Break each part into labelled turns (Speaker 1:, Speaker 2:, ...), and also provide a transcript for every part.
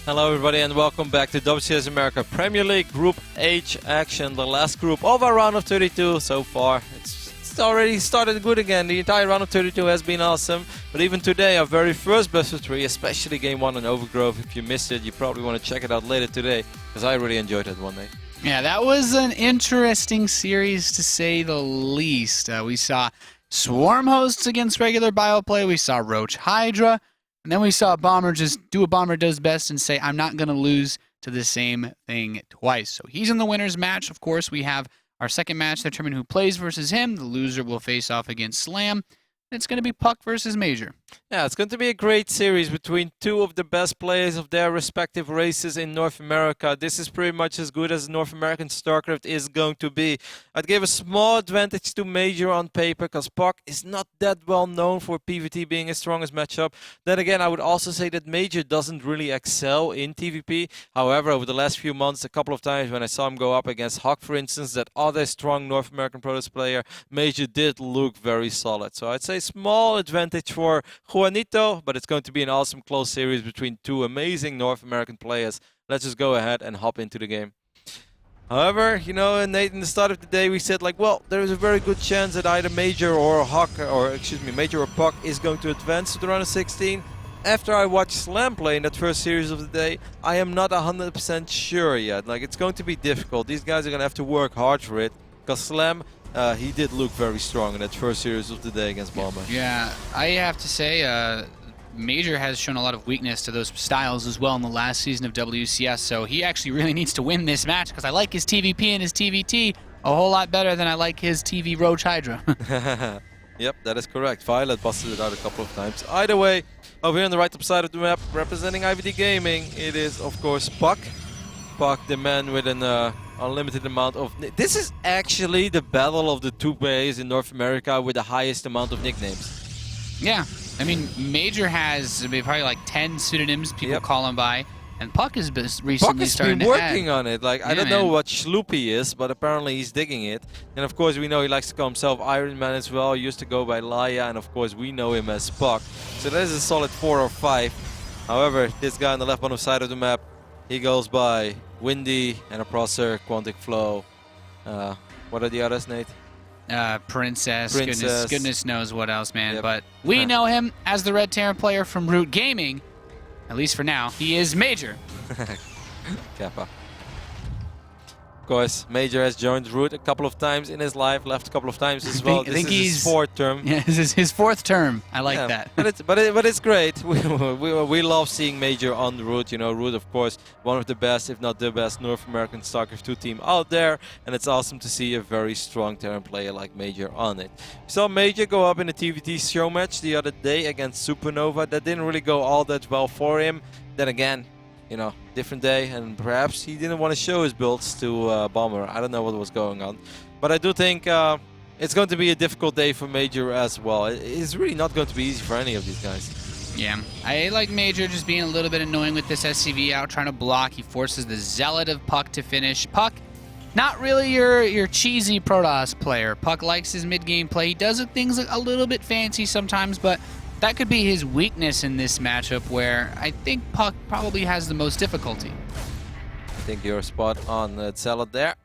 Speaker 1: Hello everybody and welcome back to WCS America Premier League Group H action, the last group of our round of 32 so far. It's already started good again. The entire round of 32 has been awesome, but even today our very first best of 3, especially game 1 in Overgrove. If you missed it, you probably want to check it out later today, because I really enjoyed that one day.
Speaker 2: Yeah, that was an interesting series to say the least. We saw Swarm hosts against regular Bioplay, we saw Roach Hydra, and then we saw a Bomber just do what Bomber does best and say, I'm not going to lose to the same thing twice. So he's in the winner's match. Of course, we have our second match to determine who plays versus him. The loser will face off against Slam. It's going to be puCK versus MajOr.
Speaker 1: Yeah, it's going to be a great series between two of the best players of their respective races in North America. This is pretty much as good as North American StarCraft is going to be. I'd give a small advantage to MajOr on paper because puCK is not that well known for PvT being his strongest matchup. Then again, I would also say that MajOr doesn't really excel in TvP. However, over the last few months, a couple of times when I saw him go up against puCK, for instance, that other strong North American Protoss player, MajOr did look very solid. So I'd say small advantage for Juanito, but it's going to be an awesome close series between two amazing North American players. Let's just go ahead and hop into the game. However, you know, Nate, in the start of the day we said like, well, there is a very good chance that either MajOr or MajOr or puCK is going to advance to the round of 16. After I watched Slam play in that first series of the day, I am not 100% sure yet. Like, it's going to be difficult. These guys are going to have to work hard for it, because Slam, he did look very strong in that first series of the day against Bomber.
Speaker 2: Yeah, I have to say, MajOr has shown a lot of weakness to those styles as well in the last season of WCS, so he actually really needs to win this match, because I like his TvP and his TvT a whole lot better than I like his TV Roach Hydra.
Speaker 1: Yep, that is correct. Violet busted it out a couple of times. Either way, over here on the right top side of the map, representing IVD Gaming, it is, of course, puCK. puCK, the man with an unlimited amount of... This is actually the battle of the two players in North America with the highest amount of nicknames.
Speaker 2: Yeah, I mean, MajOr has probably like 10 pseudonyms people call him by, and puCK has recently started to add.
Speaker 1: puCK has been working on it. Like, I don't know what Schloopy is, but apparently he's digging it. And of course, we know he likes to call himself Iron Man as well. He used to go by Laia, and of course, we know him as puCK. So that is a solid 4 or 5. However, this guy on the left bottom side of the map, he goes by Windy, Enterprosser, Quantic Flow. What are the others, Nate?
Speaker 2: Princess. Goodness knows what else, man.
Speaker 1: Yep.
Speaker 2: But we know him as the Red Terran player from Root Gaming. At least for now. He is MajOr.
Speaker 1: Kappa. Of course, MajOr has joined Root a couple of times in his life, left a couple of times as well.
Speaker 2: I think
Speaker 1: he's his 4th term.
Speaker 2: Yeah, this is his 4th term. I like that.
Speaker 1: But it's great. We love seeing MajOr on Root. You know, Root, of course, one of the best, if not the best, North American StarCraft 2 team out there. And it's awesome to see a very strong Terran player like MajOr on it. We saw MajOr go up in a TvT show match the other day against Supernova. That didn't really go all that well for him. Then again, you know, different day, and perhaps he didn't want to show his builds to Bomber. I don't know what was going on. But I do think it's going to be a difficult day for MajOr as well. It's really not going to be easy for any of these guys.
Speaker 2: Yeah, I like MajOr just being a little bit annoying with this SCV out, trying to block. He forces the Zealot of puCK to finish. puCK, not really your cheesy Protoss player. puCK likes his mid-game play. He does things a little bit fancy sometimes, but that could be his weakness in this matchup, where I think puCK probably has the most difficulty.
Speaker 1: I think you're spot on, Zealot there.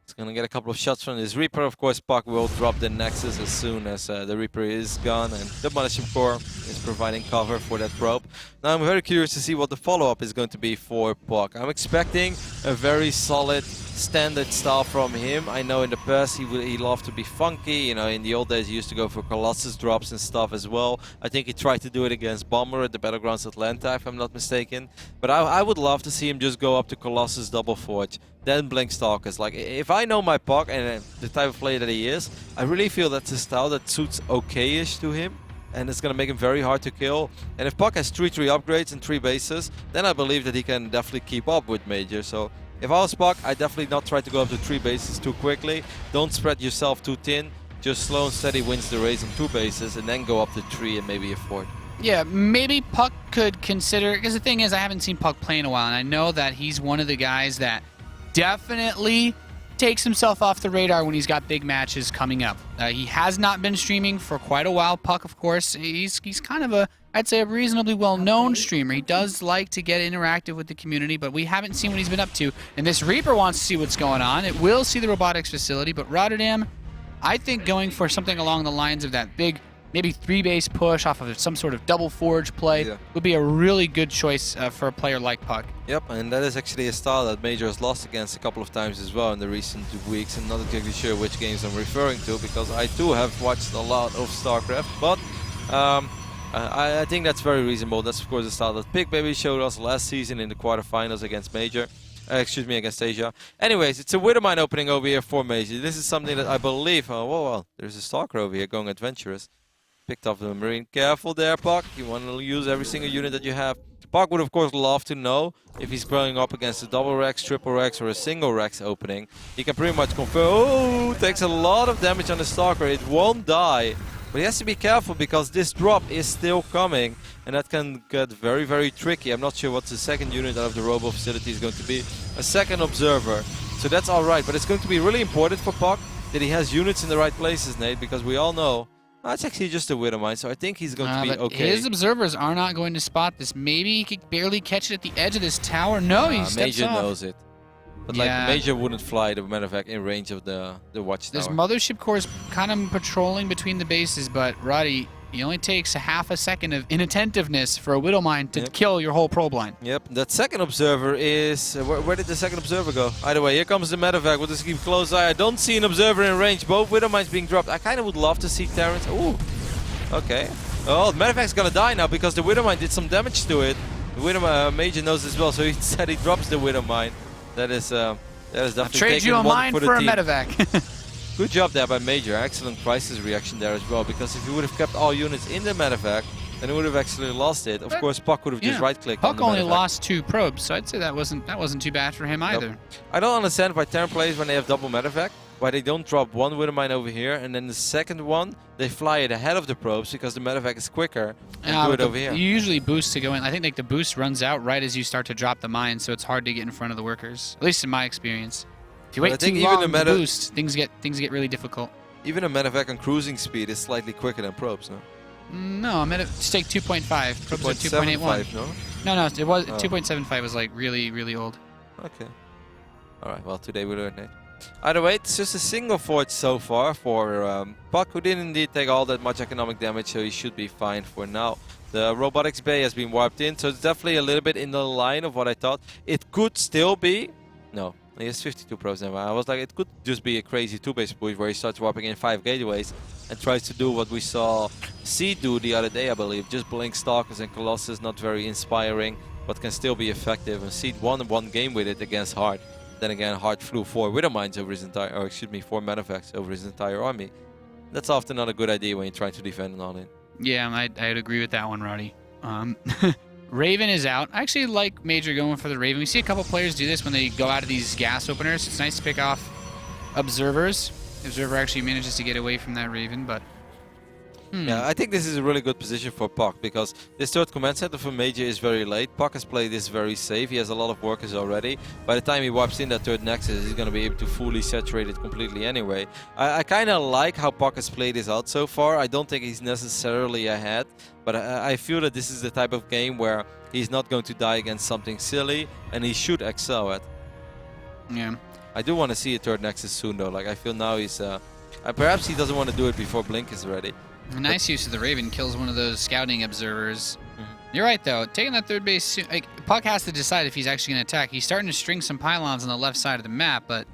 Speaker 1: He's going to get a couple of shots from his Reaper. Of course, puCK will drop the Nexus as soon as the Reaper is gone, and the Demolition Core is providing cover for that probe. Now I'm very curious to see what the follow-up is going to be for puCK. I'm expecting a very solid standard style from him. I know in the past he loved to be funky. You know, in the old days he used to go for Colossus drops and stuff as well. I think he tried to do it against Bomber at the Battlegrounds Atlanta, if I'm not mistaken. But I would love to see him just go up to Colossus Double Forge, then Blink Stalkers. Like, if I know my puCK and the type of player that he is, I really feel that's a style that suits okay-ish to him, and it's going to make him very hard to kill. And if puCK has 3 upgrades and 3 bases, then I believe that he can definitely keep up with MajOr. So if I was puCK, I'd definitely not try to go up to 3 bases too quickly. Don't spread yourself too thin. Just slow and steady wins the race on 2 bases, and then go up to 3 and maybe a 4th.
Speaker 2: Yeah, maybe puCK could consider, because the thing is, I haven't seen puCK play in a while, and I know that he's one of the guys that definitely takes himself off the radar when he's got big matches coming up. He has not been streaming for quite a while. puCK, of course, he's kind of a I'd say, a reasonably well-known streamer. He does like to get interactive with the community, but we haven't seen what he's been up to. And this Reaper wants to see what's going on. It will see the robotics facility, but Rotterdam, I think going for something along the lines of that big, maybe 3-base push off of some sort of double forge play would be a really good choice for a player like puCK.
Speaker 1: Yep, and that is actually a style that MajOr has lost against a couple of times as well in the recent weeks. I'm not exactly sure which games I'm referring to because I too have watched a lot of StarCraft, but I think that's very reasonable. That's of course the style that puCK maybe showed us last season in the quarterfinals against MajOr. Excuse me, against Asia. Anyways, it's a Widowmine opening over here for MajOr. This is something that I believe... Oh, well, there's a Stalker over here going adventurous. Picked up the Marine. Careful there, puCK. You want to use every single unit that you have. puCK would, of course, love to know if he's going up against a double Rex, triple Rex, or a single Rex opening. He can pretty much confirm. Oh, takes a lot of damage on the Stalker. It won't die. But he has to be careful because this drop is still coming. And that can get very, very tricky. I'm not sure what the second unit out of the Robo facility is going to be. A second Observer. So that's alright. But it's going to be really important for puCK that he has units in the right places, Nate. Because we all know... it's actually just a Widowmine, so I think he's going to be okay.
Speaker 2: His observers are not going to spot this. Maybe he could barely catch it at the edge of this tower. No, he steps
Speaker 1: MajOr
Speaker 2: off.
Speaker 1: knows it. But like MajOr wouldn't fly the medevac in range of the watchtower.
Speaker 2: This mothership core is kind of patrolling between the bases, but Roddy, it only takes a half a second of inattentiveness for a Widowmine to kill your whole probe line.
Speaker 1: Yep, that second observer is... where did the second observer go? Either way, here comes the medevac. We'll just keep a close eye. I don't see an observer in range. Both Widowmines being dropped. I kind of would love to see Terrence. Ooh, okay. Oh, the medevac's gonna die now because the Widowmine did some damage to it. The MajOr knows as well, so he said he drops the Widowmine. That is definitely
Speaker 2: I'll trade you a mine for a medevac.
Speaker 1: Good job there by MajOr. Excellent crisis reaction there as well, because if he would have kept all units in the medevac, then he would have actually lost it. Of course, puCK would have just right-clicked on the
Speaker 2: puCK only
Speaker 1: medevac.
Speaker 2: lost 2 probes, so I'd say that wasn't too bad for him either.
Speaker 1: I don't understand why Terran plays when they have double medevac, why they don't drop one Widowmine over here, and then the second one, they fly it ahead of the probes because the medevac is quicker, and do it over here.
Speaker 2: You usually boost to go in. I think like the boost runs out right as you start to drop the mine, so it's hard to get in front of the workers, at least in my experience. If you wait too long to boost, things get really difficult.
Speaker 1: Even a medevac on cruising speed is slightly quicker than probes, no?
Speaker 2: No, just take 2.5. Probes are 2.81.
Speaker 1: No?
Speaker 2: No, it was 2.75 was like really old.
Speaker 1: Okay. Alright, well today we learned it. Either way, it's just a single forge so far for puCK, who didn't indeed take all that much economic damage, so he should be fine for now. The robotics bay has been warped in, so it's definitely a little bit in the line of what I thought. It could still be... No, he has 52 probes now. I was like, it could just be a crazy 2-base push where he starts warping in 5 gateways and tries to do what we saw Seed do the other day, I believe. Just blink Stalkers and Colossus, not very inspiring, but can still be effective. And Seed won one game with it against Hard. Then again, Hard flew 4 Widowmines over his entire, or excuse me, 4 medevacs over his entire army. That's often not a good idea when you're trying to defend an all-in.
Speaker 2: Yeah, I'd agree with that one, Roddy. Raven is out. I actually like MajOr going for the Raven. We see a couple players do this when they go out of these gas openers. It's nice to pick off observers. The observer actually manages to get away from that Raven, but...
Speaker 1: Yeah, I think this is a really good position for puCK, because this third command center for MajOr is very late. puCK has played this very safe. He has a lot of workers already. By the time he wipes in that third nexus, he's going to be able to fully saturate it completely anyway. I kind of like how puCK has played this out so far. I don't think he's necessarily ahead, but I feel that this is the type of game where he's not going to die against something silly, and he should excel at.
Speaker 2: Yeah.
Speaker 1: I do want to see a third nexus soon, though. Like, I feel now he's... perhaps he doesn't want to do it before Blink is ready.
Speaker 2: A nice use of the Raven kills one of those scouting observers. You're right, though. Taking that third base, like, puCK has to decide if he's actually going to attack. He's starting to string some pylons on the left side of the map, but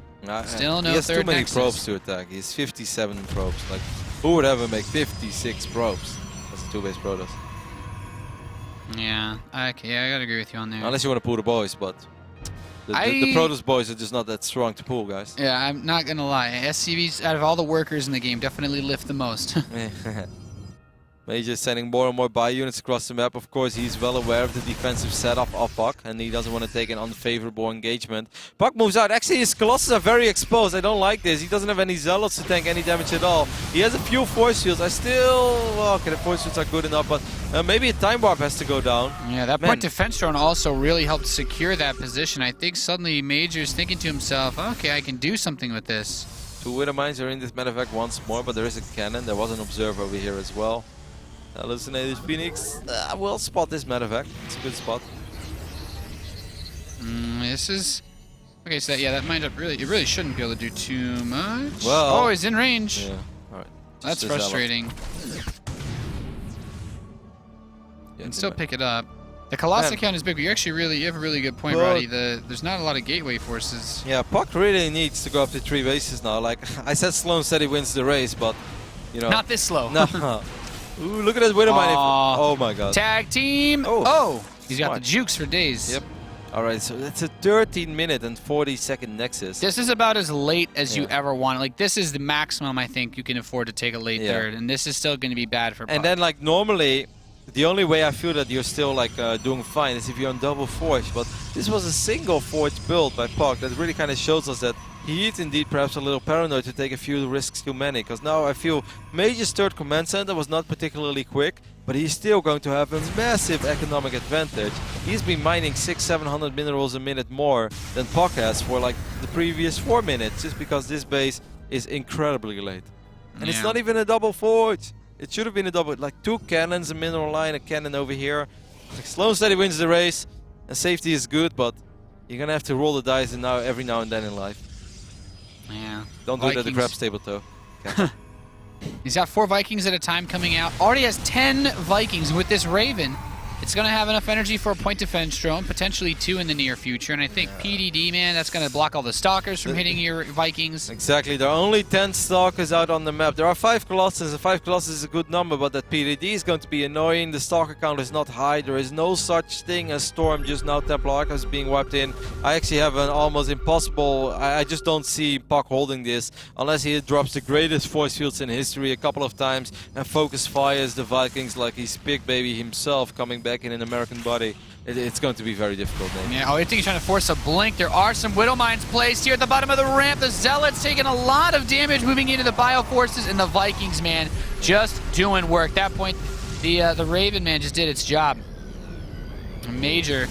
Speaker 2: still no third nexus.
Speaker 1: He has too many probes to attack. He's 57 probes. Like, who would ever make 56 probes? That's a 2-base Protoss.
Speaker 2: Yeah, okay, I gotta agree with you on there.
Speaker 1: Unless you want to pull the boys, but... The Protoss boys are just not that strong to pull, guys.
Speaker 2: Yeah, I'm not gonna lie. SCVs, out of all the workers in the game, definitely lift the most.
Speaker 1: MajOr sending more and more buy units across the map. Of course, he's well aware of the defensive setup of puCK, and he doesn't want to take an unfavorable engagement. puCK moves out. Actually, his Colossus are very exposed. I don't like this. He doesn't have any Zealots to tank any damage at all. He has a few force fields. Okay, the force fields are good enough, but maybe a time warp has to go down.
Speaker 2: Yeah, that point defense drone also really helped secure that position. I think suddenly MajOr's thinking to himself, okay, I can do something with this.
Speaker 1: 2 Widowmines are in this medevac once more, but there is a cannon. There was an observer over here as well. Hallucinated Phoenix. We'll spot this medevac. It's a good spot.
Speaker 2: This is... Okay, so that might have really... It really shouldn't be able to do too much.
Speaker 1: Well...
Speaker 2: Oh, he's in range.
Speaker 1: Yeah, alright.
Speaker 2: That's frustrating.
Speaker 1: Yeah,
Speaker 2: And still pick it up. The Colossus count is big, but you have a really good point, Roddy. There's not a lot of gateway forces.
Speaker 1: Yeah, puCK really needs to go up to 3 bases now. Like I said, Sloan said he wins the race, but you know.
Speaker 2: Not this slow.
Speaker 1: No. Ooh, look at that Widowmine. Oh my god.
Speaker 2: Tag team. Oh, he's got the jukes for days.
Speaker 1: Yep. Alright, so that's a 13-minute and 40-second Nexus.
Speaker 2: This is about as late as you ever want. Like, this is the maximum I think you can afford to take a late third, and this is still going to be bad for puCK.
Speaker 1: And then, like, normally, the only way I feel that you're still, like, doing fine is if you're on double forge, but this was a single forge build by puCK that really kind of shows us that he is indeed perhaps a little paranoid to take a few risks too many, because now I feel Major's third command center was not particularly quick, but he's still going to have a massive economic advantage. He's been mining 600-700 minerals a minute more than puCK has for like the previous 4 minutes, just because this base is incredibly late. And it's not even a double forge. It should have been a double, like 2 cannons, a mineral line, a cannon over here. Like Sloan said he wins the race, and safety is good, but you're gonna have to roll the dice now every now and then in life.
Speaker 2: Yeah.
Speaker 1: Don't do it at the craps table, though. Okay.
Speaker 2: He's got 4 Vikings at a time coming out. Already has 10 Vikings with this Raven. It's going to have enough energy for a point defense drone, potentially 2 in the near future. And I think PDD, man, that's going to block all the Stalkers from hitting your Vikings.
Speaker 1: Exactly. There are only 10 Stalkers out on the map. There are 5 Colossus, and 5 Colossus is a good number, but that PDD is going to be annoying. The Stalker count is not high. There is no such thing as Storm just now. Templar Arca is being wiped in. I actually have an almost impossible... I just don't see puCK holding this unless he drops the greatest force fields in history a couple of times and focus fires the Vikings like he's Big Baby himself coming back in an American body. It's going to be very difficult.
Speaker 2: Yeah, I think he's trying to force a blink. There are some Widow Mines placed here at the bottom of the ramp. The Zealots taking a lot of damage moving into the Bioforces, and the Vikings, man, just doing work. At that point, the Raven, man, just did its job. Major.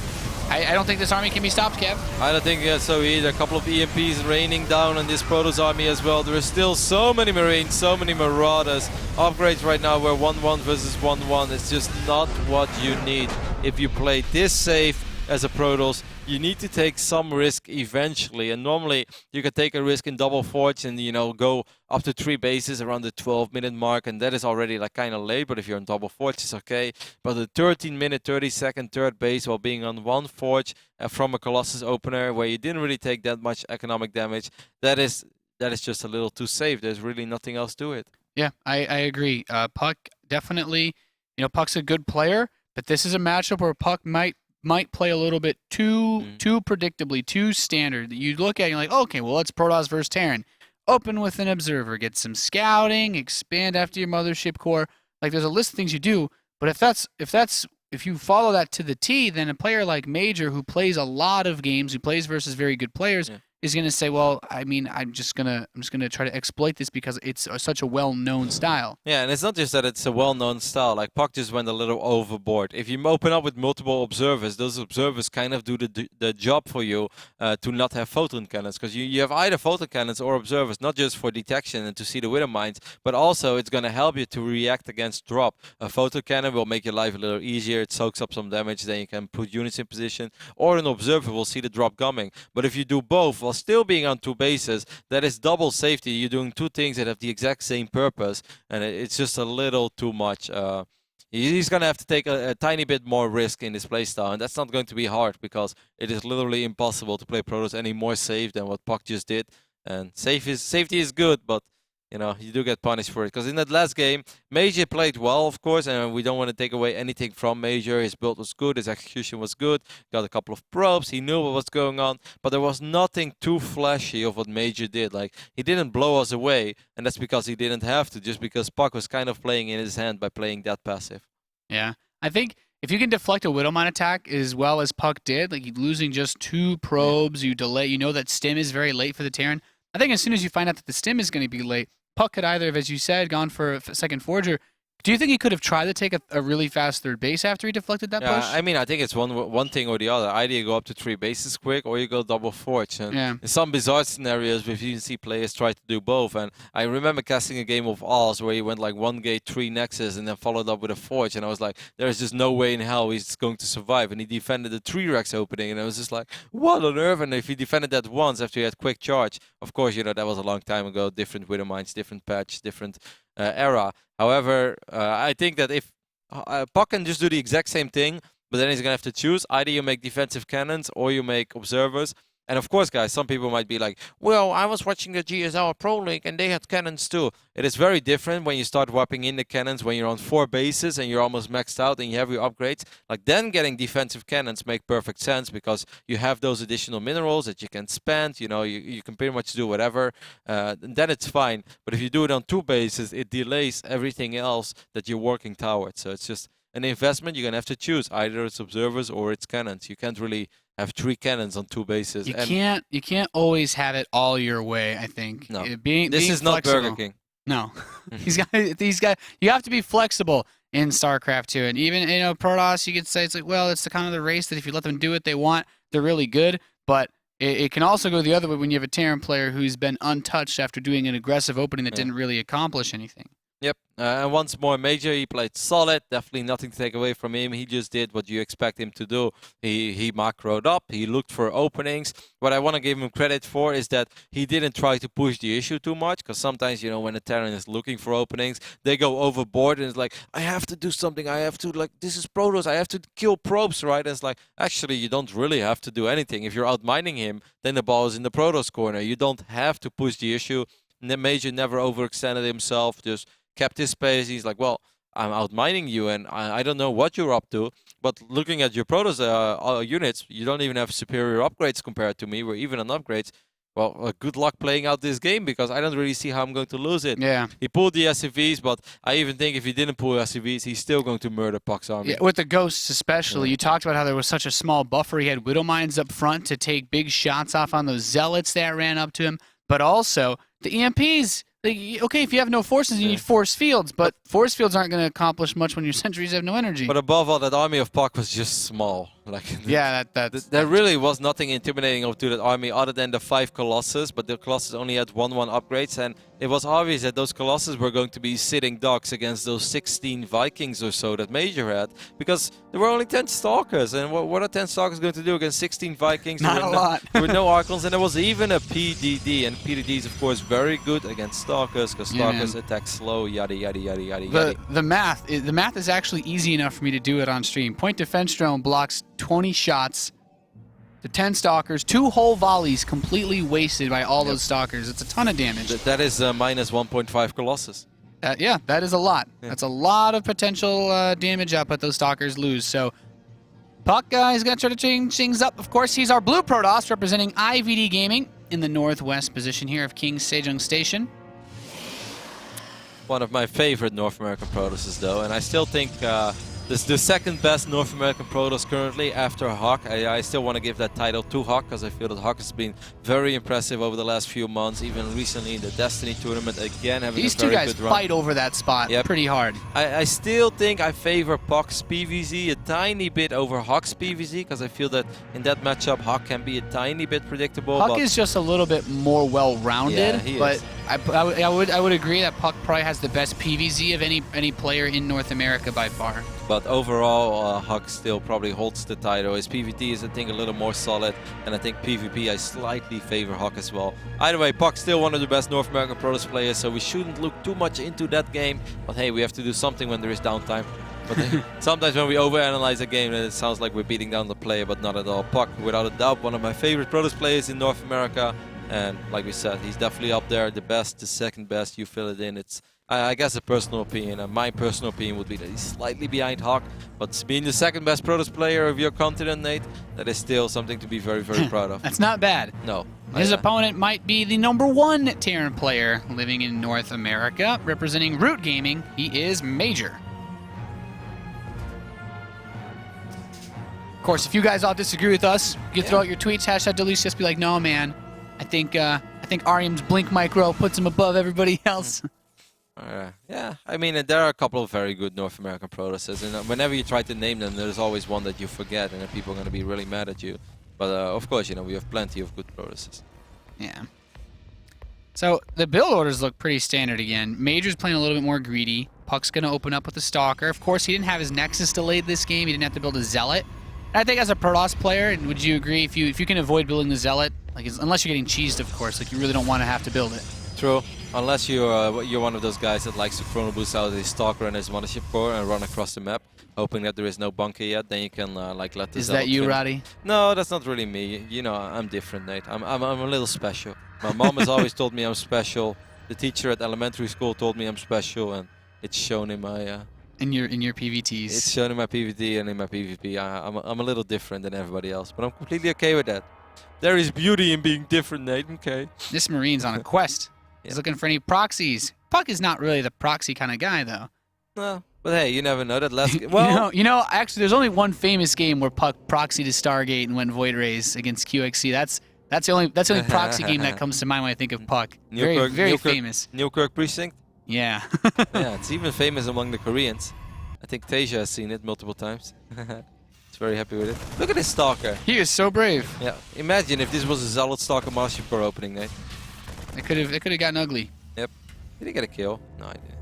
Speaker 2: I don't think this army can be stopped, Kev.
Speaker 1: I don't think so either. A couple of EMPs raining down on this Protoss army as well. There are still so many Marines, so many Marauders. Upgrades right now were 1-1 versus 1-1. It's just not what you need. If you play this safe as a Protoss, you need to take some risk eventually. And normally you can take a risk in double forge and, you know, go up to 3 bases around the 12-minute mark, and that is already like kind of late. But if you're on double forge, it's okay. But the 13-minute, 30-second third base while being on 1 forge from a Colossus opener where you didn't really take that much economic damage, that is just a little too safe. There's really nothing else to it.
Speaker 2: Yeah, I agree. puCK definitely, you know, puCK's a good player, but this is a matchup where puCK might play a little bit too predictably, too standard. You look at it, you're like, okay, well, it's Protoss versus Terran. Open with an observer, get some scouting, expand after your mothership core. Like, there's a list of things you do, but if you follow that to the T, then a player like Major, who plays a lot of games, who plays versus very good players, is going to say, well, I mean, I'm just gonna try to exploit this because it's such a well-known style.
Speaker 1: Yeah, and it's not just that it's a well-known style. Like, puCK just went a little overboard. If you open up with multiple observers, those observers kind of do the job for you to not have photon cannons, because you have either photon cannons or observers, not just for detection and to see the Widow Mines, but also it's going to help you to react against drop. A photon cannon will make your life a little easier. It soaks up some damage, then you can put units in position, or an observer will see the drop coming. But if you do both while still being on 2 bases, that is double safety. You're doing 2 things that have the exact same purpose, and it's just a little too much. He's going to have to take a tiny bit more risk in his playstyle, and that's not going to be hard because it is literally impossible to play Protoss any more safe than what puCK just did. And safety is good, but you know, you do get punished for it. Because in that last game, Major played well, of course, and we don't want to take away anything from Major. His build was good, his execution was good, got a couple of probes, he knew what was going on, but there was nothing too flashy of what Major did. Like, he didn't blow us away, and that's because he didn't have to, just because puCK was kind of playing in his hand by playing that passive.
Speaker 2: Yeah, I think if you can deflect a Widowmine attack as well as puCK did, like losing just 2 probes, you delay, you know that stim is very late for the Terran. I think as soon as you find out that the stim is going to be late, puCK could either have, as you said, gone for a second Forger, Do you think he could have tried to take a really fast third base after he deflected that push?
Speaker 1: I mean, I think it's one thing or the other. Either you go up to 3 bases quick, or you go double forge. And
Speaker 2: Yeah.
Speaker 1: in some bizarre scenarios, we've even seen players try to do both. And I remember casting a game of Oz where he went like 1 gate, 3 nexus, and then followed up with a forge. And I was like, there's just no way in hell he's going to survive. And he defended the 3 Rex opening, and I was just like, what on earth? And if he defended that once after he had quick charge, of course, you know, that was a long time ago. Different Widow Mines, different patch, different era. However, I think that if puCK can just do the exact same thing, but then he's going to have to choose. Either you make defensive cannons or you make observers. And of course, guys, some people might be like, well, I was watching the GSL Pro League and they had cannons too. It is very different when you start wrapping in the cannons when you're on 4 bases and you're almost maxed out and you have your upgrades. Like then getting defensive cannons make perfect sense because you have those additional minerals that you can spend. You know, you can pretty much do whatever. Then it's fine. But if you do it on 2 bases, it delays everything else that you're working towards. So it's just an investment. You're going to have to choose. Either it's observers or it's cannons. You can't really have 3 cannons on 2 bases.
Speaker 2: You can't always have it all your way, I think.
Speaker 1: No.
Speaker 2: This
Speaker 1: is not Burger King.
Speaker 2: No. You have to be flexible in StarCraft 2. And even, you know, Protoss, you could say it's like, well, it's the kind of the race that if you let them do what they want, they're really good. But it can also go the other way when you have a Terran player who's been untouched after doing an aggressive opening that didn't really accomplish anything.
Speaker 1: Yep, and once more, MajOr, he played solid. Definitely nothing to take away from him. He just did what you expect him to do. He macroed up. He looked for openings. What I want to give him credit for is that he didn't try to push the issue too much. Because sometimes, you know, when a Terran is looking for openings, they go overboard and it's like, I have to do something. I have to, like, this is Protoss. I have to kill probes, right? And it's like, actually, you don't really have to do anything. If you're outmining him, then the ball is in the Protoss corner. You don't have to push the issue. MajOr never overextended himself. Just kept his space. He's like, well, I'm outmining you, and I don't know what you're up to. But looking at your Protoss units, you don't even have superior upgrades compared to me. We're even on upgrades. Well, good luck playing out this game because I don't really see how I'm going to lose it.
Speaker 2: Yeah.
Speaker 1: He pulled the SCVs, but I even think if he didn't pull SCVs, he's still going to murder puCK's army.
Speaker 2: Yeah, with the Ghosts especially. You talked about how there was such a small buffer. He had Widow Mines up front to take big shots off on those Zealots that ran up to him. But also, the EMPs. Okay, if you have no forces, you need force fields, but force fields aren't going to accomplish much when your sentries have no energy.
Speaker 1: But above all, that army of puCK was just small. Like,
Speaker 2: yeah,
Speaker 1: there really was nothing intimidating to that army other than the 5 Colossus, but the Colossus only had 1/1 upgrades, and it was obvious that those Colossus were going to be sitting ducks against those 16 Vikings or so that MajOr had, because there were only 10 Stalkers, and what are 10 Stalkers going to do against 16 Vikings?
Speaker 2: Not a lot.
Speaker 1: With no Archons, and there was even a PDD, and PDD is of course very good against Stalkers, because Stalkers attack slow, yada yada yada yada yada.
Speaker 2: The math is actually easy enough for me to do it on stream. Point defense drone blocks 20 shots to 10 Stalkers, 2 whole volleys completely wasted by all those Stalkers. It's a ton of damage.
Speaker 1: That is minus 1.5 Colossus.
Speaker 2: Yeah, that is a lot. Yeah. That's a lot of potential damage output those Stalkers lose. So puCK is going to try to change things up. Of course, he's our blue Protoss representing IVD Gaming in the northwest position here of King Sejong Station.
Speaker 1: One of my favorite North American Protosses, though, and I still think this is the second best North American Protoss currently after puCK. I still want to give that title to puCK because I feel that puCK has been very impressive over the last few months, even recently in the Destiny tournament, again having
Speaker 2: These
Speaker 1: a very
Speaker 2: two guys
Speaker 1: good run.
Speaker 2: fight over that spot pretty hard.
Speaker 1: I still think I favor puCK's PvZ a tiny bit over puCK's PvZ because I feel that in that matchup puCK can be a tiny bit predictable.
Speaker 2: puCK is just a little bit more well-rounded, but I would agree that puCK probably has the best PvZ of any player in North America by far.
Speaker 1: But overall, puCK still probably holds the title. His PvT is, I think, a little more solid, and I think PvP I slightly favor puCK as well. Either way, puCK still one of the best North American Protoss players, so we shouldn't look too much into that game. But hey, we have to do something when there is downtime. But sometimes when we overanalyze a game, then it sounds like we're beating down the player, but not at all. puCK, without a doubt, one of my favorite Protoss players in North America, and like we said, he's definitely up there, the best, the second best. You fill it in. It's I guess a personal opinion, and my personal opinion would be that he's slightly behind puCK, but being the second best Protoss player of your continent, Nate, that is still something to be very, very proud of.
Speaker 2: That's not bad.
Speaker 1: No.
Speaker 2: His opponent might be the #1 Terran player living in North America, representing Root Gaming. He is MajOr. Of course, if you guys all disagree with us, you can throw out your tweets, #WCS, be like, no, man, I think Arium's Blink Micro puts him above everybody else.
Speaker 1: Yeah, I mean, there are a couple of very good North American Protoses, and whenever you try to name them, there's always one that you forget, and then people are going to be really mad at you. But of course, you know, we have plenty of good Protoses.
Speaker 2: Yeah. So the build orders look pretty standard again. Major's playing a little bit more greedy. puCK's going to open up with the Stalker. Of course, he didn't have his Nexus delayed this game. He didn't have to build a Zealot. And I think as a Protoss player, would you agree if you can avoid building the Zealot, like unless you're getting cheesed, of course, like you really don't want to have to build it.
Speaker 1: True. Unless you're one of those guys that likes to chrono boost out his Stalker and his Mothership Core and run across the map, hoping that there is no bunker yet. Then you can like let the.
Speaker 2: Is that you, Roddy?
Speaker 1: No, that's not really me. You know, I'm different, Nate. I'm a little special. My mom has always told me I'm special. The teacher at elementary school told me I'm special, and it's shown in my.
Speaker 2: In your PVTs.
Speaker 1: It's shown in my PVT and in my PvP. I'm a little different than everybody else, but I'm completely okay with that. There is beauty in being different, Nate. Okay.
Speaker 2: This Marine's on a quest. He's looking for any proxies. puCK is not really the proxy kind of guy, though.
Speaker 1: No, but hey, you never know. That last well,
Speaker 2: you know, actually, there's only one famous game where puCK proxied to Stargate and went Void Rays against QXC. That's the only proxy game that comes to mind when I think of puCK. Very famous.
Speaker 1: Newkirk Precinct.
Speaker 2: Yeah.
Speaker 1: Yeah, it's even famous among the Koreans. I think Tasia has seen it multiple times. He's very happy with it. Look at this Stalker.
Speaker 2: He is so brave.
Speaker 1: Yeah, imagine if this was a Zealot Stalker Mothership Core opening, Nate.
Speaker 2: It could have gotten ugly.
Speaker 1: Yep. Did he get a kill? No, I didn't.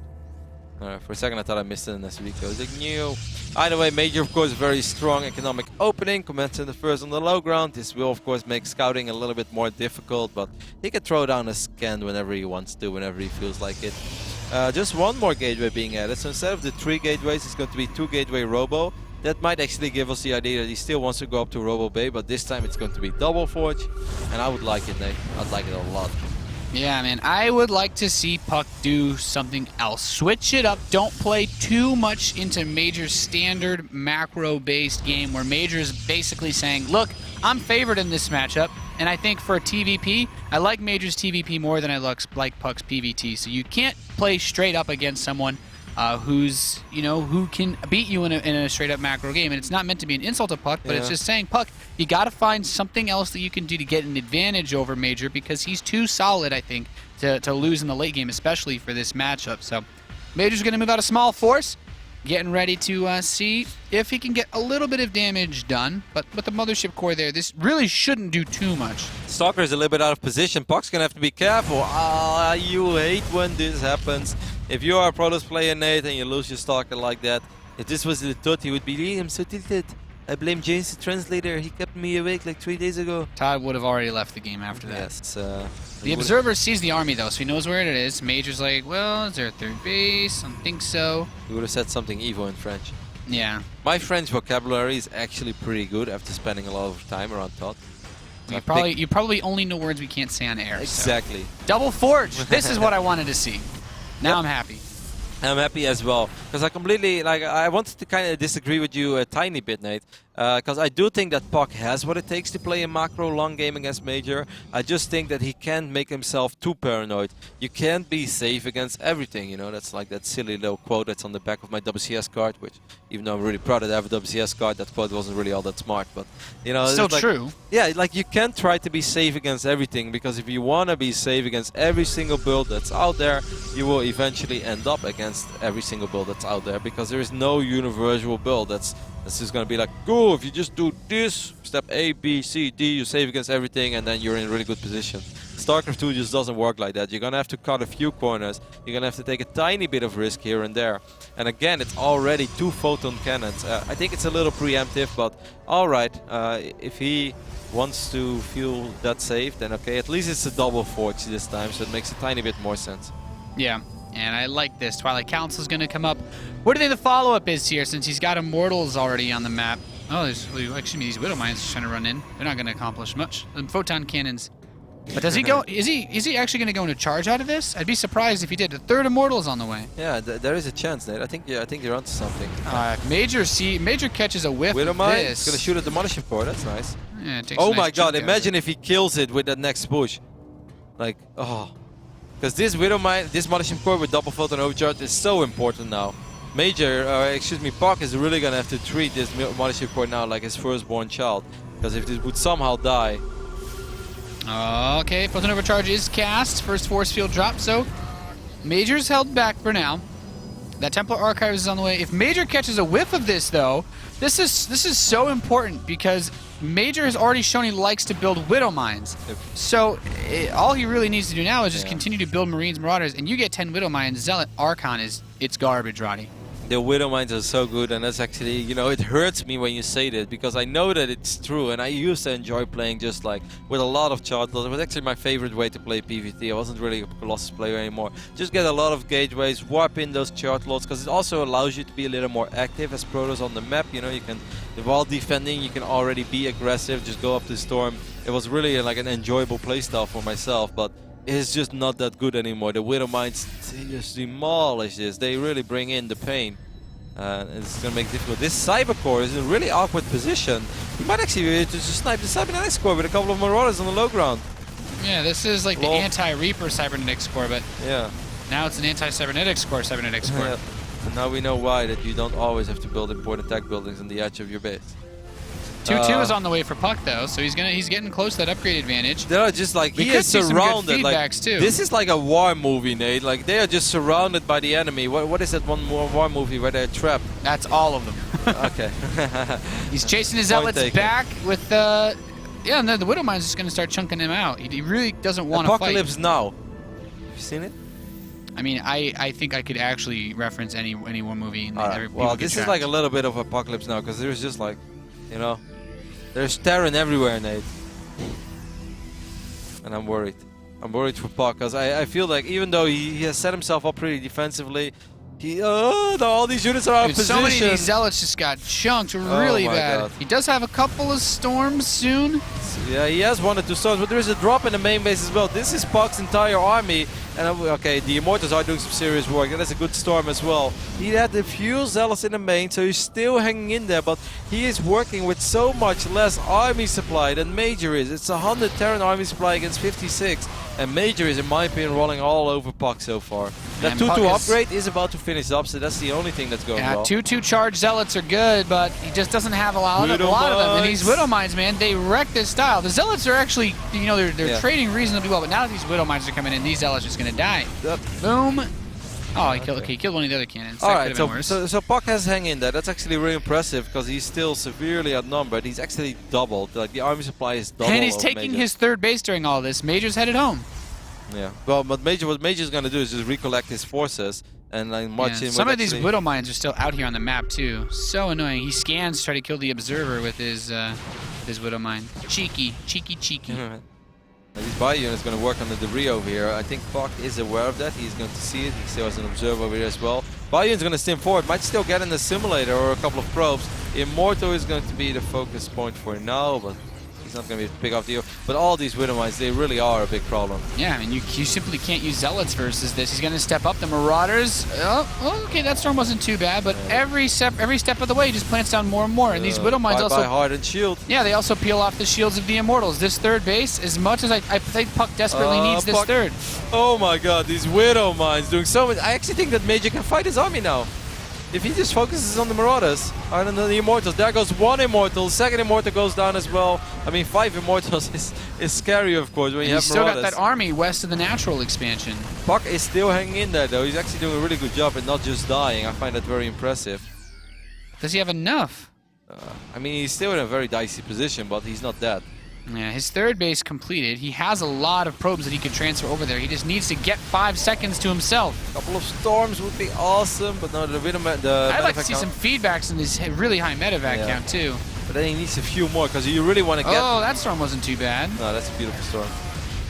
Speaker 1: Alright, for a second I thought I missed it in SVK. I was like, no. Either way, Major, of course, very strong economic opening. Commencing the first on the low ground. This will, of course, make scouting a little bit more difficult, but he can throw down a scan whenever he wants to, whenever he feels like it. Just one more gateway being added. So instead of the 3 gateways, it's going to be 2 gateway Robo. That might actually give us the idea that he still wants to go up to Robo Bay, but this time it's going to be double Forge. And I would like it, Nate. I'd like it a lot.
Speaker 2: Yeah, man. I would like to see puCK do something else. Switch it up. Don't play too much into Major's standard macro-based game where Major is basically saying, look, I'm favored in this matchup. And I think for a TvP, I like Major's TvP more than I like puCK's PvT. So you can't play straight up against someone who's, you know, who can beat you in a straight up macro game. And it's not meant to be an insult to puCK, but it's just saying, puCK, you got to find something else that you can do to get an advantage over Major because he's too solid, I think, to lose in the late game, especially for this matchup. So Major's going to move out a small force, getting ready to see if he can get a little bit of damage done. But with the Mothership Core there, this really shouldn't do too much.
Speaker 1: Stalker is a little bit out of position. puCK's going to have to be careful. You hate when this happens. If you are a Protoss player, Nate, and you lose your Stalker like that, if this was the Tut, he would be, I'm so tilted. I blame James the translator. He kept me awake like 3 days ago.
Speaker 2: Todd would have already left the game after that.
Speaker 1: Yes.
Speaker 2: The Observer sees the army, though, so he knows where it is. Major's like, well, is there a third base? I don't think so.
Speaker 1: He would have said something evil in French.
Speaker 2: Yeah.
Speaker 1: My French vocabulary is actually pretty good after spending a lot of time around Todd.
Speaker 2: You probably only know words we can't say on air.
Speaker 1: Exactly.
Speaker 2: So. Double Forge. This is what I wanted to see. Now I'm happy.
Speaker 1: I'm happy as well, because I completely, I wanted to kind of disagree with you a tiny bit, Nate, because I do think that puCK has what it takes to play a macro long game against Major. I just think that he can't make himself too paranoid. You can't be safe against everything, you know, that's like that silly little quote that's on the back of my WCS card, which, even though I'm really proud that I have a WCS card, that quote wasn't really all that smart, but, you know.
Speaker 2: Still
Speaker 1: like,
Speaker 2: true.
Speaker 1: Yeah, like, you can't try to be safe against everything, because if you want to be safe against every single build that's out there, you will eventually end up against every single build that's out there, because there is no universal build that's just going to be like, go, if you just do this, step A, B, C, D, you're safe against everything, and then you're in a really good position. StarCraft 2 just doesn't work like that. You're going to have to cut a few corners. You're going to have to take a tiny bit of risk here and there. And again, it's already 2 photon cannons. I think it's a little preemptive, but alright, if he wants to feel that safe, then okay, at least it's a double Forge this time, so it makes a tiny bit more sense.
Speaker 2: Yeah. And I like this. Twilight Council is going to come up. What do you think the follow-up is here, since he's got Immortals already on the map? Oh, excuse me, these Widow Mines trying to run in. They're not going to accomplish much. Photon cannons. But does he go? Is he actually going to go into charge out of this? I'd be surprised if he did. The 3rd Immortal's on the way.
Speaker 1: Yeah, there is a chance, Nate. I think you're onto something.
Speaker 2: Major catches a whiff
Speaker 1: Widow
Speaker 2: of
Speaker 1: Mine?
Speaker 2: this.
Speaker 1: It's going to shoot at the Mothership Core. That's nice.
Speaker 2: Yeah, it takes
Speaker 1: oh
Speaker 2: a nice
Speaker 1: my god,
Speaker 2: chunk
Speaker 1: imagine if he kills it with that next push. Like, oh. Because this Widow Mine, this Mothership Core with double photon overcharge is so important now. puCK is really gonna have to treat this Mothership Core now like his firstborn child. Because if this would somehow die.
Speaker 2: Okay, photon overcharge is cast. First force field drop, so Major's held back for now. That Templar Archive is on the way. If Major catches a whiff of this, though, this is so important because Major has already shown he likes to build Widow Mines.
Speaker 1: Yep.
Speaker 2: So all he really needs to do now is just continue to build Marines, Marauders, and you get 10 Widow Mines. Zealot Archon it's garbage, Roddy.
Speaker 1: The Widow Mines are so good, and that's actually, you know, it hurts me when you say that because I know that it's true, and I used to enjoy playing just like with a lot of chart loads. It was actually my favorite way to play PvT. I wasn't really a Colossus player anymore. Just get a lot of gateways, warp in those chart loads, because it also allows you to be a little more active as Protoss on the map. You know, you can, while defending, you can already be aggressive, just go up the storm. It was really like an enjoyable playstyle for myself, but it's just not that good anymore. The Widow Mines, they just demolish this. They really bring in the pain. It's going to make it difficult. This Cyber Core is in a really awkward position. He might actually be able to just snipe the Cybernetics Core with a couple of Marauders on the low ground.
Speaker 2: Yeah, this is like the anti-Reaper Cybernetics Core, but
Speaker 1: yeah,
Speaker 2: now it's an anti-Cybernetics Core Cybernetics Core.
Speaker 1: Yeah. And now we know why, that you don't always have to build important tech buildings on the edge of your base.
Speaker 2: 2-2 is on the way for puCK though, so he's getting close to that upgrade advantage.
Speaker 1: They're just like, he is surrounded. Like, this is like a war movie, Nate. Like, they are just surrounded by the enemy. What is that one more war movie where they're trapped?
Speaker 2: That's all of them.
Speaker 1: Okay.
Speaker 2: He's chasing his Zealots back with yeah, and then the Widow Mine's just going to start chunking him out. He really doesn't want to fight.
Speaker 1: Apocalypse Now. Have you seen it?
Speaker 2: I mean, I think I could actually reference any one movie.
Speaker 1: Well, this is like a little bit of Apocalypse Now, because there's just like, you know, there's Terran everywhere, Nate. And I'm worried. I'm worried for puCK, because I feel like even though he has set himself up pretty defensively, all these units are out of position.
Speaker 2: So many of these Zealots just got chunked really bad. God. He does have a couple of storms soon.
Speaker 1: Yeah, he has 1 or 2 storms, but there is a drop in the main base as well. This is puCK's entire army. And okay, the Immortals are doing some serious work. That's a good storm as well. He had the few Zealots in the main, so he's still hanging in there. But he is working with so much less army supply than Major is. It's 100 Terran army supply against 56. And Major is, in my opinion, rolling all over puCK so far. That 2-2 upgrade is about to finish up, so that's the only thing that's going well.
Speaker 2: 2-2 charge Zealots are good, but he just doesn't have a lot of them. And these Widow Mines, man, they wreck this style. The Zealots are actually, you know, they're trading reasonably well, but now that these Widow Mines are coming in, these Zealots are just going to die.
Speaker 1: Yep.
Speaker 2: Boom. Oh, he killed one of the other cannons.
Speaker 1: Alright, so puCK has hang in there. That's actually really impressive because he's still severely outnumbered. He's actually doubled. Like, the army supply is double.
Speaker 2: And he's taking his third base during all this. Major's headed home.
Speaker 1: Yeah. Well, but what Major's going to do is just recollect his forces and like march in.
Speaker 2: Some of these Widow Mines are still out here on the map too. So annoying. He scans to try to kill the Observer with his Widow Mine. Cheeky.
Speaker 1: His Bayou unit is going to work on the debris over here. I think puCK is aware of that. He's going to see it. He still has an Observer over here as well. Bayou is going to stim forward. Might still get in the simulator or a couple of probes. Immortal is going to be the focus point for now, but he's not going to be able to pick up the... But all these Widow Mines, they really are a big problem.
Speaker 2: Yeah, I mean, you simply can't use Zealots versus this. He's going to step up the Marauders. Oh, okay, that storm wasn't too bad, but every step of the way, he just plants down more and more. And these Widow Mines also...
Speaker 1: Hard and shield.
Speaker 2: Yeah, they also peel off the shields of the Immortals. This third base, as much as I think puCK desperately needs this third.
Speaker 1: Oh my god, these Widow Mines doing so much. I actually think that Major can fight his army now. If he just focuses on the Marauders, and then the Immortals, there goes one Immortal, second Immortal goes down as well. I mean, 5 Immortals is scary, of course, when you have Marauders. He's still got that
Speaker 2: army west of the natural expansion.
Speaker 1: puCK is still hanging in there, though. He's actually doing a really good job and not just dying. I find that very impressive.
Speaker 2: Does he have enough?
Speaker 1: I mean, he's still in a very dicey position, but he's not dead.
Speaker 2: Yeah, his third base completed. He has a lot of probes that he could transfer over there. He just needs to get 5 seconds to himself.
Speaker 1: A couple of storms would be awesome, but no, I'd
Speaker 2: like to see some feedbacks in this really high medevac count too.
Speaker 1: But then he needs a few more because you really want to get...
Speaker 2: Oh, that storm wasn't too bad.
Speaker 1: No, that's a beautiful storm.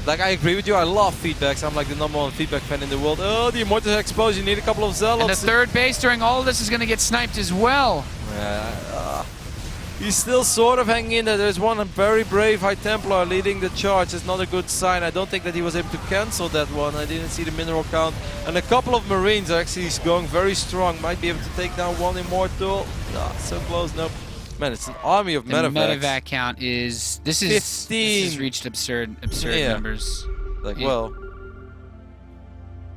Speaker 1: Like, I agree with you. I love feedbacks. I'm like the #1 feedback fan in the world. Oh, the Immortals are exposed. You need a couple of Zealots.
Speaker 2: And the third base during all of this is going to get sniped as well.
Speaker 1: Yeah. He's still sort of hanging in there. There's one very brave High Templar leading the charge. It's not a good sign. I don't think that he was able to cancel that one. I didn't see the mineral count. And a couple of Marines are actually going very strong. Might be able to take down one Immortal. So close. Nope. Man, it's an army of medevacs.
Speaker 2: The medevac count is... This has reached absurd numbers.
Speaker 1: Like, well...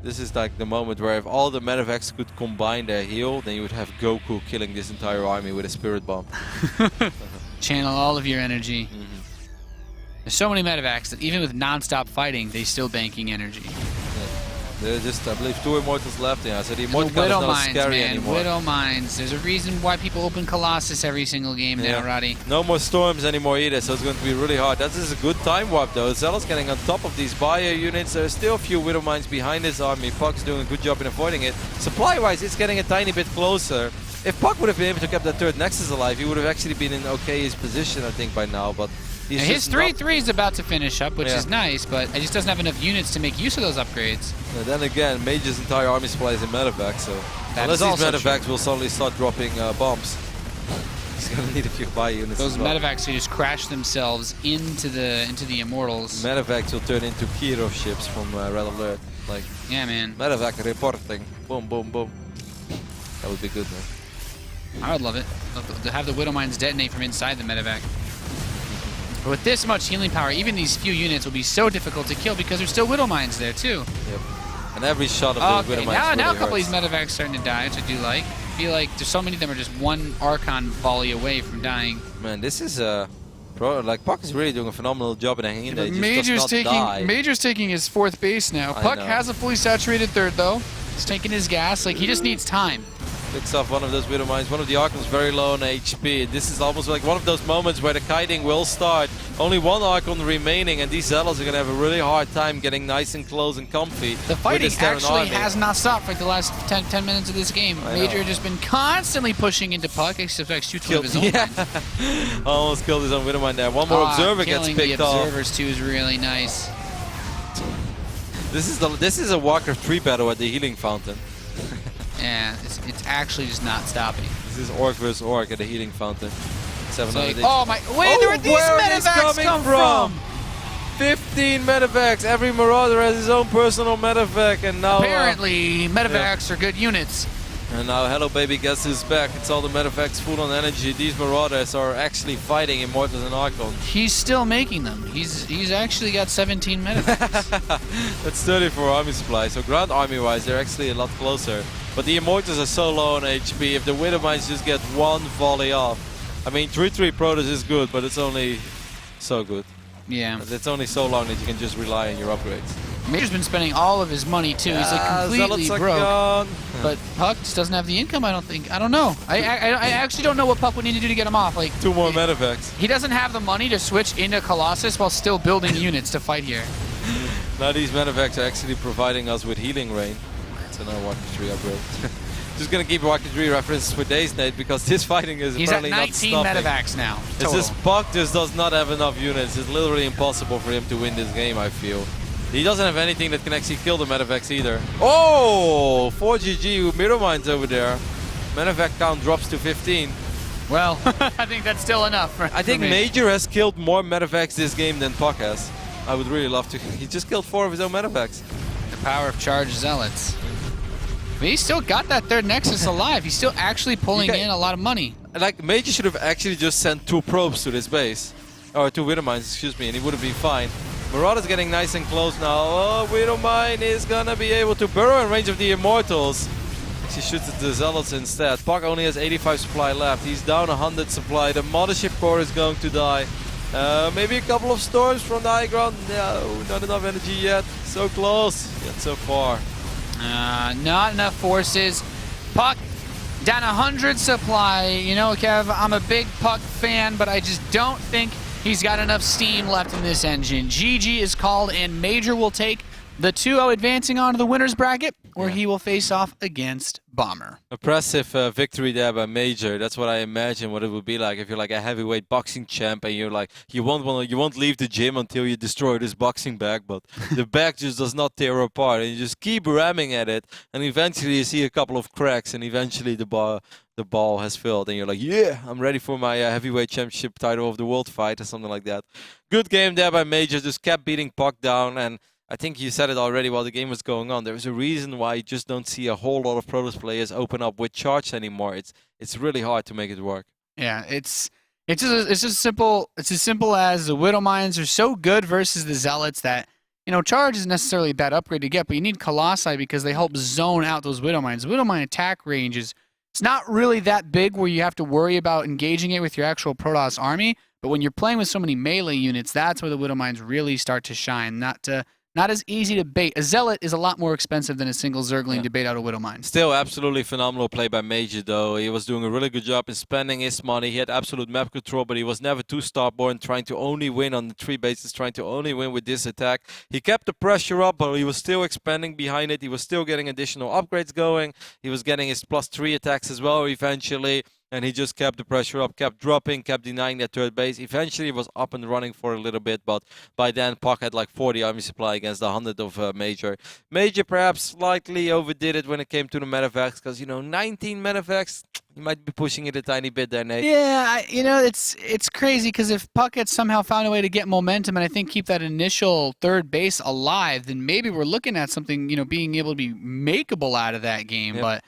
Speaker 1: This is like the moment where if all the medevacs could combine their heal, then you would have Goku killing this entire army with a Spirit Bomb.
Speaker 2: Channel all of your energy. There's so many medevacs that even with non-stop fighting, they still banking energy.
Speaker 1: There are just, I believe, 2 Immortals left. Yeah, so the Immortal count is
Speaker 2: Widow
Speaker 1: not
Speaker 2: Mines,
Speaker 1: scary
Speaker 2: man.
Speaker 1: anymore.
Speaker 2: Widow Mines. There's a reason why people open Colossus every single game now, Roddy.
Speaker 1: No more Storms anymore either, so it's going to be really hard. That is a good time warp though. Zealot's getting on top of these bio units. There's still a few Widow Mines behind his army. puCK's doing a good job in avoiding it. Supply-wise, it's getting a tiny bit closer. If puCK would have been able to keep that third Nexus alive, he would have actually been in okay's position, I think, by now. But he's
Speaker 2: his 3-3 is about to finish up, which is nice, but he just doesn't have enough units to make use of those upgrades.
Speaker 1: And then again, Major's entire army supply is in medevac, so unless these medevacs will suddenly start dropping bombs, he's gonna need a few bio units.
Speaker 2: Those medevacs who just crash themselves into the Immortals.
Speaker 1: Medevacs will turn into Kiro ships from Red Alert. Like,
Speaker 2: yeah, man.
Speaker 1: Medevac reporting. Boom, boom, boom. That would be good, man.
Speaker 2: I would love it. To have the Widow Mines detonate from inside the medevac. But with this much healing power, even these few units will be so difficult to kill because there's still Widow Mines there too.
Speaker 1: Yep. And every shot of those Widow Mines
Speaker 2: now
Speaker 1: really
Speaker 2: a couple
Speaker 1: hurts.
Speaker 2: of these medevacs starting to die, which I do like. I feel like there's so many of them are just one Archon volley away from dying.
Speaker 1: Man, this is like puCK is really doing a phenomenal job in hanging in there.
Speaker 2: Major's taking his 4th base now. puCK has a fully saturated 3rd though. He's taking his gas. Like, he just needs time.
Speaker 1: Picks off one of those Widow Mines. One of the Archons very low on HP. This is almost like one of those moments where the kiting will start. Only one Archon remaining, and these Zealots are going to have a really hard time getting nice and close and comfy.
Speaker 2: The fighting actually has not stopped for like the last 10 minutes of this game. Major has just been constantly pushing into puCK, except like shoots one of his own.
Speaker 1: Almost killed his own Widow Mine there. One more Observer gets picked off.
Speaker 2: Killing the Observers too is really nice.
Speaker 1: This is a Walker 3 battle at the Healing Fountain.
Speaker 2: Yeah, it's actually just not stopping.
Speaker 1: This is Orc versus Orc at the Healing Fountain. 700
Speaker 2: like, oh my! Where did these medevacs come from?
Speaker 1: 15 medevacs. Every Marauder has his own personal medevac, and now
Speaker 2: apparently medevacs are good units.
Speaker 1: And now Hello Baby gets his back. It's all the medevacs full on energy. These Marauders are actually fighting Immortals and Archons.
Speaker 2: He's still making them. He's actually got 17 medevacs.
Speaker 1: That's 34 army supply. So ground army-wise, they're actually a lot closer. But the Immortals are so low on HP. If the Widow Mines just get one volley off, I mean, 3-3 Protoss is good, but it's only so good.
Speaker 2: Yeah.
Speaker 1: It's only so long that you can just rely on your upgrades.
Speaker 2: Major's been spending all of his money too. He's like completely broke. But puCK just doesn't have the income, I don't think. I don't know. I actually don't know what puCK would need to do to get him off. Like
Speaker 1: 2 more medevacs.
Speaker 2: He doesn't have the money to switch into Colossus while still building units to fight here.
Speaker 1: Now these medevacs are actually providing us with healing rain. It's another Walker 3 upgrade. Just gonna keep Walker 3 references for days, Nate, because this fighting is apparently not stopping.
Speaker 2: He's at 19 medevacs now.
Speaker 1: It's just puCK just does not have enough units. It's literally impossible for him to win this game, I feel. He doesn't have anything that can actually kill the medevacs either. Oh! 4GG Widow Mines over there. Medevac count drops to 15.
Speaker 2: Well, I think that's still enough.
Speaker 1: I think Major has killed more medevacs this game than puCK has. I would really love to. He just killed 4 of his own medevacs.
Speaker 2: The power of charged zealots. But he's still got that 3rd Nexus alive. He's still actually pulling in a lot of money.
Speaker 1: Like, Major should have actually just sent 2 probes to this base. Or 2 Widow Mines, excuse me, and he would have been fine. Marauder's getting nice and close now. Oh, Widow Mine is gonna be able to burrow in range of the Immortals. She shoots at the Zealots instead. puCK only has 85 supply left. He's down 100 supply. The Mothership Core is going to die. Maybe a couple of storms from the high ground. No, not enough energy yet. So close, yet so far.
Speaker 2: Not enough forces. puCK down 100 supply. You know, Kev, I'm a big puCK fan, but I just don't think he's got enough steam left in this engine. GG is called, and Major will take the 2-0 advancing on to the winner's bracket, where he will face off against Bomber.
Speaker 1: Impressive victory there by Major. That's what I imagine what it would be like if you're like a heavyweight boxing champ and you're like you won't leave the gym until you destroy this boxing bag, but the bag just does not tear apart, and you just keep ramming at it, and eventually you see a couple of cracks, and eventually the ball has filled, and you're like, yeah, I'm ready for my heavyweight championship title of the world fight or something like that. Good game there by Major. Just kept beating puCK down, and I think you said it already while the game was going on. There's a reason why you just don't see a whole lot of Protoss players open up with charge anymore. It's really hard to make it work.
Speaker 2: Yeah, it's just simple. It's as simple as the Widow Mines are so good versus the Zealots that, you know, charge isn't necessarily a bad upgrade to get, but you need Colossi because they help zone out those Widow Mines. Widow Mine attack range is it's not really that big where you have to worry about engaging it with your actual Protoss army, but when you're playing with so many melee units, that's where the Widow Mines really start to shine. Not not as easy to bait. A Zealot is a lot more expensive than a single Zergling
Speaker 1: Yeah.
Speaker 2: to bait out a Widow Mine.
Speaker 1: Still absolutely phenomenal play by MajOr though. He was doing a really good job in spending his money. He had absolute map control, but he was never too stubborn, trying to only win on the 3 bases, trying to only win with this attack. He kept the pressure up, but he was still expanding behind it. He was still getting additional upgrades going. He was getting his +3 attacks as well eventually. And he just kept the pressure up, kept dropping, kept denying that 3rd base. Eventually, he was up and running for a little bit, but by then, puCK had like 40 army supply against the 100 of MajOr. MajOr perhaps slightly overdid it when it came to the medevacs, because, you know, 19 medevacs, you might be pushing it a tiny bit there, Nate.
Speaker 2: Yeah, you know, it's crazy because if puCK had somehow found a way to get momentum and I think keep that initial 3rd base alive, then maybe we're looking at something, you know, being able to be makeable out of that game,
Speaker 1: Yep.
Speaker 2: but...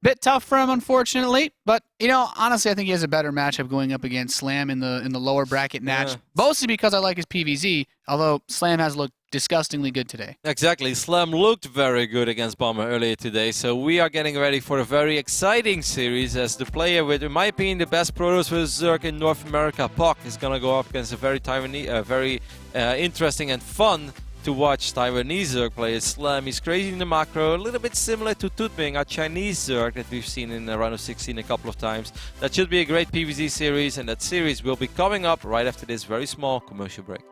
Speaker 2: Bit tough for him, unfortunately, but you know, honestly, I think he has a better matchup going up against Slam in the lower bracket match.
Speaker 1: Yeah.
Speaker 2: Mostly because I like his PVZ, although Slam has looked disgustingly good today.
Speaker 1: Exactly. Slam looked very good against Bomber earlier today, so we are getting ready for a very exciting series as the player with, in my opinion, the best Protoss vs Zerg in North America, puCK, is going to go up against a very interesting and fun to watch Taiwanese Zerg play. Slam, he's crazy in the macro, a little bit similar to Tutbing, our Chinese Zerg that we've seen in the round of 16 a couple of times. That should be a great PvZ series, and that series will be coming up right after this very small commercial break.